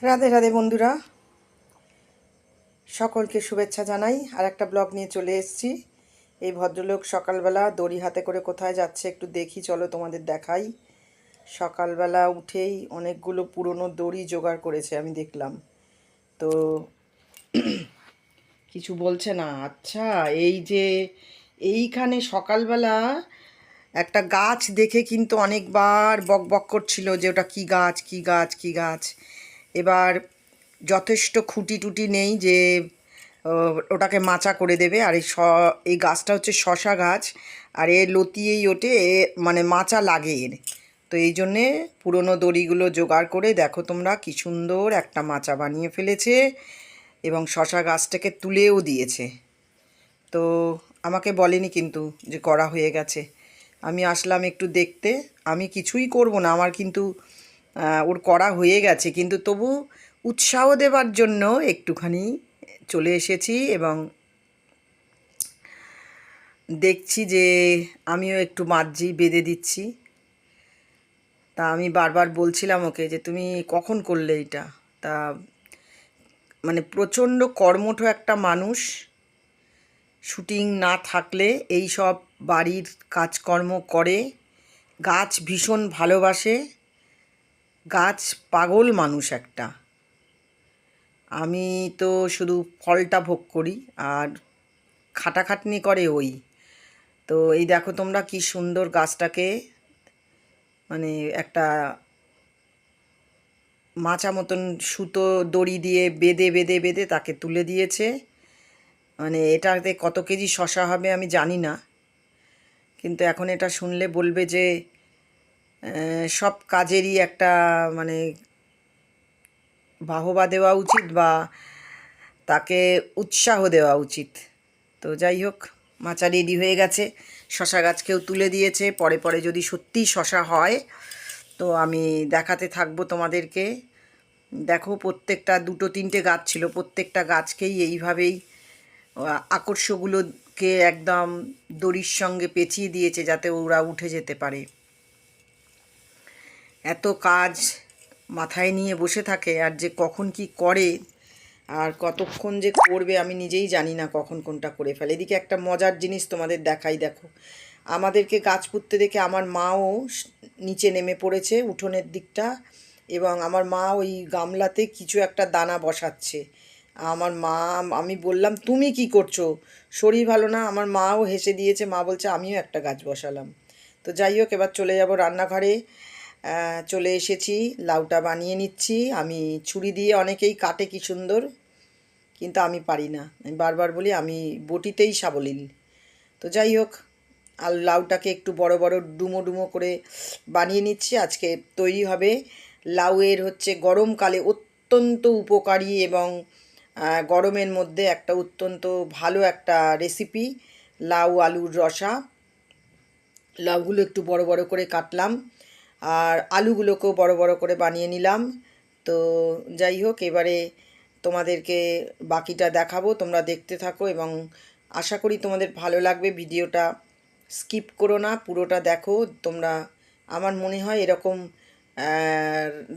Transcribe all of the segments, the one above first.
রাধে রাধে বন্ধুরা, সকলকে শুভেচ্ছা জানাই। আর একটা ব্লগ নিয়ে চলে এসেছি। এই ভদ্রলোক সকালবেলা দড়ি হাতে করে কোথায় যাচ্ছে একটু দেখি, চলো তোমাদের দেখাই। সকালবেলা উঠেই অনেকগুলো পুরনো দড়ি জোগাড় করেছে, আমি দেখলাম। তো কিছু বলছে না। আচ্ছা, এই যে এইখানে সকালবেলা একটা গাছ দেখে কিন্তু অনেকবার বক বক করছিল যে ওটা কী গাছ কী গাছ কী গাছ। এবার যথেষ্ট খুঁটি টুটি নেই যে ওটাকে মাচা করে দেবে। আর এই গাছটা হচ্ছে শশা গাছ, আর এ লতিয়েই ওঠে, মানে মাচা লাগে এর। তো এই জন্যে পুরনো দড়িগুলো জোগাড় করে দেখো তোমরা কি সুন্দর একটা মাচা বানিয়ে ফেলেছে, এবং শশা গাছটাকে তুলেও দিয়েছে। তো আমাকে বলেনি কিন্তু যে করা হয়ে গেছে। আমি আসলাম একটু দেখতে। আমি কিছুই করব না, আমার কিন্তু ওর করা হয়ে গেছে, কিন্তু তবু উৎসাহ দেবার জন্য একটুখানি চলে এসেছি এবং দেখছি যে আমিও একটু মাজছি, বেঁধে দিচ্ছি। তা আমি বারবার বলছিলাম ওকে যে তুমি কখন করলে এটা। তা মানে প্রচণ্ড কর্মঠ একটা মানুষ, শুটিং না থাকলে এই সব বাড়ির কাজকর্ম করে। গাছ ভীষণ ভালোবাসে, গাছ পাগল মানুষ একটা। আমি তো শুধু ফলটা ভোগ করি, আর খাটাখাটনি করে ওই। তো এই দেখো তোমরা কি সুন্দর গাছটাকে মানে একটা মাচা মতন সুতো দড়ি দিয়ে বেঁধে বেঁধে বেঁধে তাকে তুলে দিয়েছে। মানে এটাতে কত কেজি শশা হবে আমি জানি না, কিন্তু এখন এটা শুনলে বলবে যে সব কাজেরই একটা মানে বাহবা দেওয়া উচিত বা তাকে উৎসাহ দেওয়া উচিত। তো যাই হোক, মাচা রেডি হয়ে গেছে, শশা গাছকেও তুলে দিয়েছে। পরে পরে যদি সত্যিই শশা হয় তো আমি দেখাতে থাকবো তোমাদেরকে। দেখো, প্রত্যেকটা দুটো তিনটে গাছ ছিল, প্রত্যেকটা গাছকেই এইভাবেই আকর্ষগুলোকে একদম দড়ির সঙ্গে পেঁচিয়ে দিয়েছে যাতে ওরা উঠে যেতে পারে। এত কাজ মাথায় নিয়ে বসে থাকে, আর যে কখন কি করে আর কতক্ষণ যে করবে আমি নিজেই জানি না, কখন কোনটা করে ফেলে। এদিকে একটা মজার জিনিস তোমাদের দেখাই। দেখো, আমাদেরকে গাছ পুঁততে দেখে আমার মাও নিচে নেমে পড়েছে উঠোনের দিকটা, এবং আমার মা ওই গামলাতে কিছু একটা দানা বসাচ্ছে। আমার মা, আমি বললাম তুমি কি করছো, শরীর ভালো না? আমার মাও হেসে দিয়েছে, মা বলছে আমিও একটা গাছ বসালাম। তো যাই হোক, এবার চলে যাব রান্নাঘরে। চলে এসেছি, লাউটা বানিয়ে নিচ্ছি। আমি ছুরি দিয়ে, অনেকেই কাটে কি সুন্দর, কিন্তু আমি পারি না। আমি বারবার বলি আমি বটিতেই সাবলীল। তো যাই হোক, আর লাউটাকে একটু বড় বড় ডুমো ডুমো করে বানিয়ে নিচ্ছি। আজকে তৈরি হবে লাউয়ের হচ্ছে গরমকালে অত্যন্ত উপকারী এবং গরমের মধ্যে একটা অত্যন্ত ভালো একটা রেসিপি, লাউ আলুর রসা। লাউগুলো একটু বড় বড় করে কাটলাম, আর আলুগুলোকেও বড় বড় করে বানিয়ে নিলাম। তো যাই হোক, এবারে তোমাদেরকে বাকিটা দেখাবো, তোমরা দেখতে থাকো এবং আশা করি তোমাদের ভালো লাগবে। ভিডিওটা স্কিপ করো না, পুরোটা দেখো তোমরা। আমার মনে হয় এরকম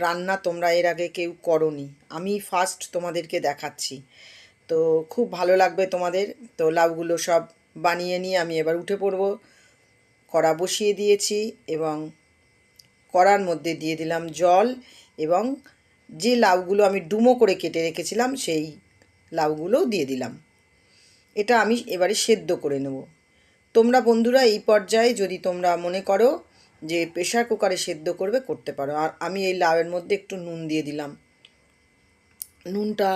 রান্না তোমরা এর আগে কেউ করোনি, আমি ফার্স্ট তোমাদেরকে দেখাচ্ছি। তো খুব ভালো লাগবে তোমাদের। তো লাউগুলো সব বানিয়ে নিয়ে আমি এবার উঠে পড়বো। কড়া বসিয়ে দিয়েছি এবং কড়ার মধ্যে দিয়ে দিলাম জল, এবং যে লাউগুলো আমি ডুমো করে কেটে রেখেছিলাম সেই লাউগুলোও দিয়ে দিলাম। এটা আমি এবারে সেদ্ধ করে নেব। তোমরা বন্ধুরা এই পর্যায়ে যদি তোমরা মনে করো যে প্রেশার কুকারে সেদ্ধ করবে, করতে পারো। আর আমি এই লাউয়ের মধ্যে একটু নুন দিয়ে দিলাম, নুনটা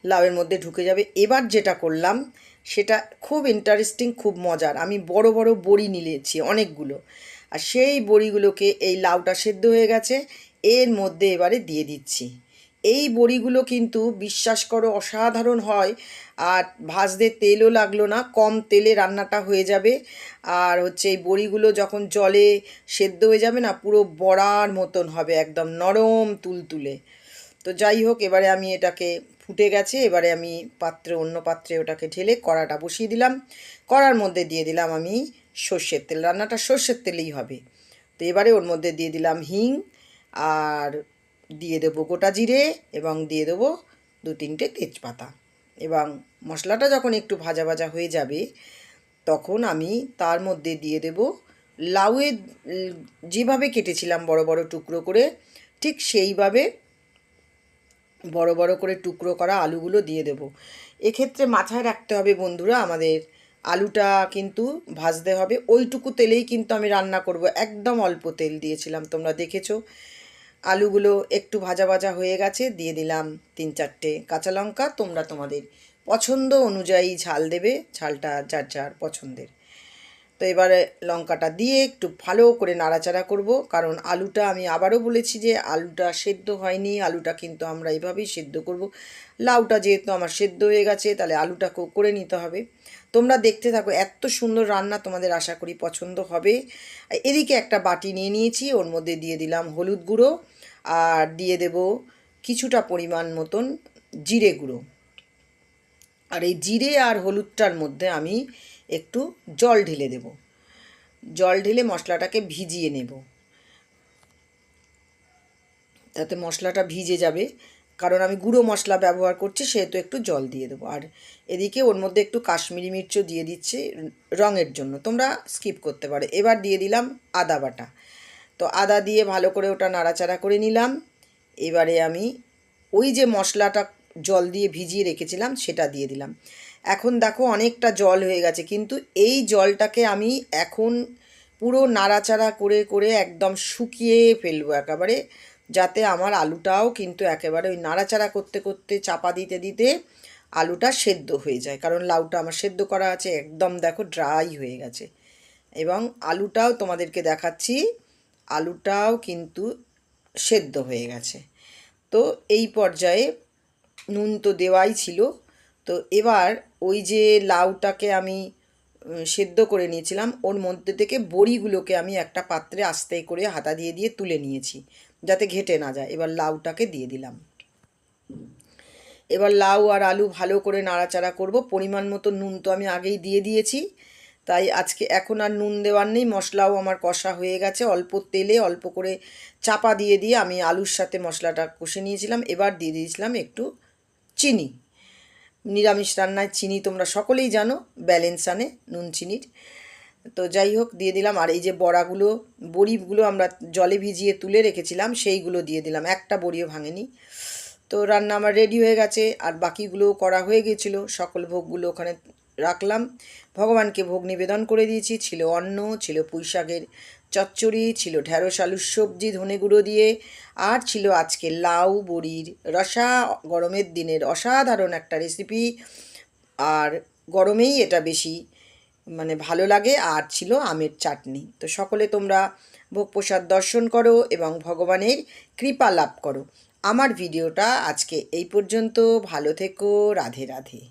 লাউয়ের মধ্যে ঢুকে যাবে। এবার যেটা করলাম সেটা খুব ইন্টারেস্টিং, খুব মজার। আমি বড় বড় বড়ি নিয়েছি অনেকগুলো, আর সেই বড়িগুলোকে, এই লাউটা সেদ্ধ হয়ে গেছে, এর মধ্যে এবারে দিয়ে দিচ্ছি। এই বড়িগুলো কিন্তু বিশ্বাস করো অসাধারণ হয়, আর ভাজতে তেলও লাগলো না, কম তেলে রান্নাটা হয়ে যাবে। আর হচ্ছে এই বড়িগুলো যখন জলে সেদ্ধ হয়ে যাবে না, পুরো বড়ার মতন হবে, একদম নরম তুলতুলে। তো যাই হোক, এবারে আমি এটাকে ফুটে গেছে, এবারে আমি অন্য পাত্রে ওটাকে ঢেলে কড়াটা বসিয়ে দিলাম। কড়ার মধ্যে দিয়ে দিলাম আমি সর্ষের তেল, রান্নাটা সর্ষের তেলেই হবে। তো এবারে ওর মধ্যে দিয়ে দিলাম হিং আর দিয়ে দেবো গোটা জিরে এবং দিয়ে দেবো 2-3টে তেজপাতা। এবং মশলাটা যখন একটু ভাজা ভাজা হয়ে যাবে তখন আমি তার মধ্যে দিয়ে দেব লাউয়ের যেভাবে কেটেছিলাম বড় বড় টুকরো করে, ঠিক সেইভাবে বড় বড় করে টুকরো করা আলুগুলো দিয়ে দেব। এক্ষেত্রে মাথায় রাখতে হবে বন্ধুরা, আমাদের আলুটা কিন্তু ভাজতে হবে, ওইটুকু তেলেই কিন্তু আমি রান্না করব, একদম অল্প তেল দিয়েছিলাম, তোমরা দেখেছো। আলুগুলো একটু ভাজা ভাজা হয়ে গেছে, দিয়ে দিলাম 3-4টে কাঁচা লঙ্কা। তোমরা তোমাদের পছন্দ অনুযায়ী ঝাল দেবে, ঝালটা যার যার পছন্দের। তো এবারে লঙ্কাটা দিয়ে একটু ভালো করে নাড়াচাড়া করব, কারণ আলুটা আমি আবারও বলেছি যে আলুটা সেদ্ধ হয়নি, আলুটা কিন্তু আমরা এইভাবেই সেদ্ধ করব। লাউটা যেহেতু আমার সেদ্ধ হয়ে গেছে, তাহলে আলুটাকেও করে নিতে হবে। তোমরা দেখতে থাকো, এত সুন্দর রান্না, তোমাদের আশা করি পছন্দ হবে। এদিকে একটা বাটি নিয়ে নিয়েছি, ওর মধ্যে দিয়ে দিলাম হলুদ গুঁড়ো আর দিয়ে দেব কিছুটা পরিমাণ মতন জিরে গুঁড়ো। আর এই জিরে আর হলুদটার মধ্যে আমি একটু জল ঢেলে দেব, জল ঢেলে মশলাটাকে ভিজিয়ে নেব, তাতে মশলাটা ভিজে যাবে। কারণ আমি গুঁড়ো মশলা ব্যবহার করছি, সেহেতু একটু জল দিয়ে দেবো। আর এদিকে ওর মধ্যে একটু কাশ্মীরি মির্চও দিয়ে দিচ্ছি রঙের জন্য, তোমরা স্কিপ করতে পারো। এবার দিয়ে দিলাম আদা বাটা। তো আদা দিয়ে ভালো করে ওটা নাড়াচাড়া করে নিলাম। এবারে আমি ওই যে মশলাটা জল দিয়ে ভিজিয়ে রেখেছিলাম সেটা দিয়ে দিলাম। এখন দেখো অনেকটা জল হয়ে গেছে, কিন্তু এই জলটাকে আমি এখন পুরো নাড়াচাড়া করে করে একদম শুকিয়ে ফেলবো একেবারে, যাতে আমার আলুটাও কিন্তু একেবারে ওই নাড়াচাড়া করতে করতে চাপা দিতে দিতে আলুটা সেদ্ধ হয়ে যায়। কারণ লাউটা আমার সেদ্ধ করা আছে, একদম দেখো ড্রাই হয়ে গেছে। এবং আলুটাও তোমাদেরকে দেখাচ্ছি, আলুটাও কিন্তু সেদ্ধ হয়ে গেছে। তো এই পর্যায়ে নুন তো দেওয়াই ছিল। তো এবার ওই যে লাউটাকে আমি সেদ্ধ করে নিয়েছিলাম, ওর মধ্যে থেকে বড়িগুলোকে আমি একটা পাত্রে আস্তে করে হাতা দিয়ে দিয়ে তুলে নিয়েছি, যাতে ঘেটে না যায়। এবার লাউটাকে দিয়ে দিলাম। এবার লাউ আর আলু ভালো করে নাড়াচাড়া করব। পরিমাণ মতো নুন তো আমি আগেই দিয়ে দিয়েছি, তাই আজকে এখন আর নুন দেওয়ার নেই। মশলাও আমার কষা হয়ে গেছে, অল্প তেলে অল্প করে চাপা দিয়ে দিয়ে আমি আলুর সাথে মশলাটা কষে নিয়েছিলাম। এবার দিয়ে দিয়েছিলাম একটু চিনি। নিরামিষ রান্নায় চিনি তোমরা সকলেই জানো ব্যালেন্স আনে নুন চিনির। তো যাই হোক দিয়ে দিলাম। আর এই যে বড়িগুলো আমরা জলে ভিজিয়ে তুলে রেখেছিলাম, সেইগুলো দিয়ে দিলাম, একটা বড়িও ভাঙেনি। তো রান্না আমার রেডি হয়ে গেছে, আর বাকিগুলোও করা হয়ে গেছিলো। সকল ভোগগুলো ওখানে রাখলাম, ভগবানকে ভোগ নিবেদন করে দিয়েছি। ছিল অন্ন, ছিল পুঁই শাকের চচ্চড়ি, ছিল ঢ্যাঁড়স আলুর সবজি ধনে গুঁড়ো দিয়ে, আর ছিল আজকে লাউ বড়ির রসা। গরমের দিনের অসাধারণ একটা রেসিপি, আর গরমেই এটা বেশি ভালো লাগে। আর ছিল আমের চাটনি। তো সকলে তোমরা ভোগ প্রসাদ দর্শন করো এবং ভগবানের কৃপা লাভ করো। আমার ভিডিওটা আজকে এই পর্যন্ত। ভালো থেকো, রাধে রাধে।